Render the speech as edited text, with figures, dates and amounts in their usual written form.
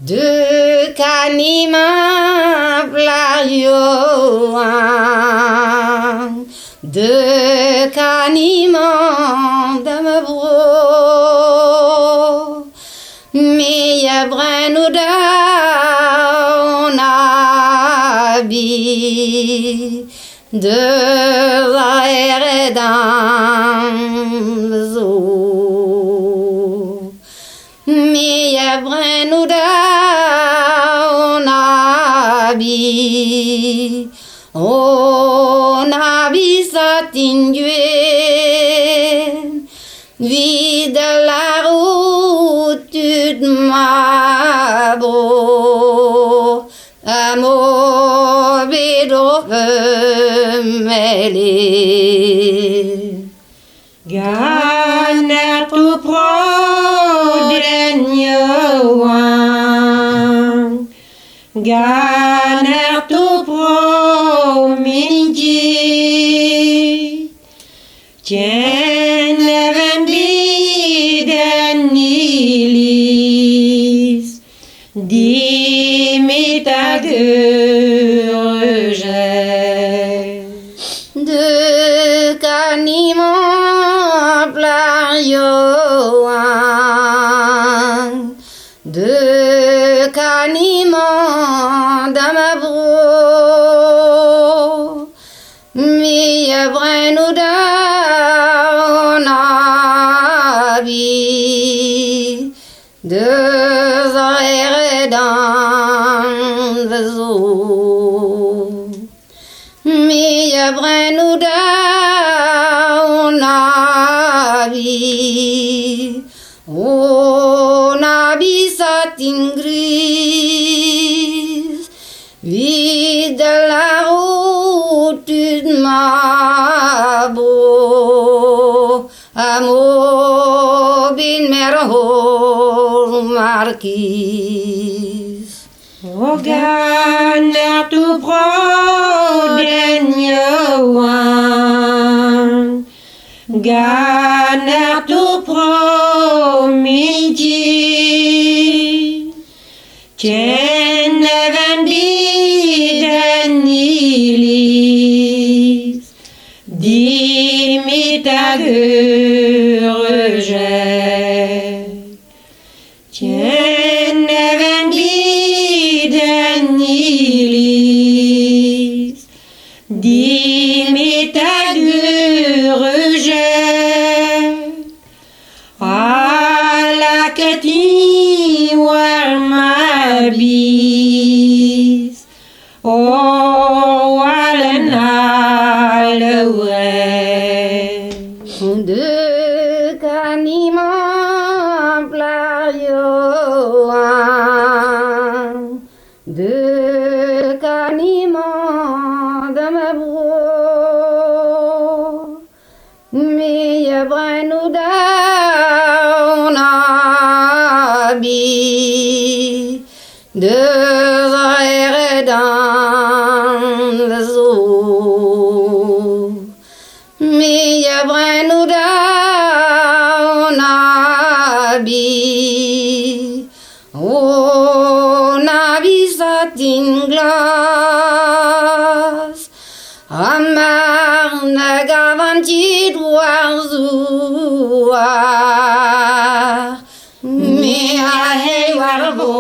De kanima playoan, de kanima damabro, mi yabrenu daunabi, de vaeredam zo, mi yabrenu daunabi, oh nabi satingué, vide la route de ma beau, amour bidove mêlé. Ganer tu prodenyoan, ganer tu prominji, tien leven biden nilis, dimita de rejet. De kanima playoan, de kanima damabro, mi yabrenu daunabi, de vaeredam zo, mi yabrenu daunabi, oh nabi satin gris, vide la route de ma beau, amour bin merhol marquise. O ganer tu prodenyoan, ganer tu promiji, tien leven biden nilis, dimita de rejet. Tien even biden nilis, dimita de rejet. Ala keti war mabis, o walen alawet. De kanima playoan, de kanima damabro, mi yabrenu daunabi, de vaeredam zo, mi yabrenu daunabi, oh nabi satin glas, amar nagavanti warzuar, mi ahey warbo.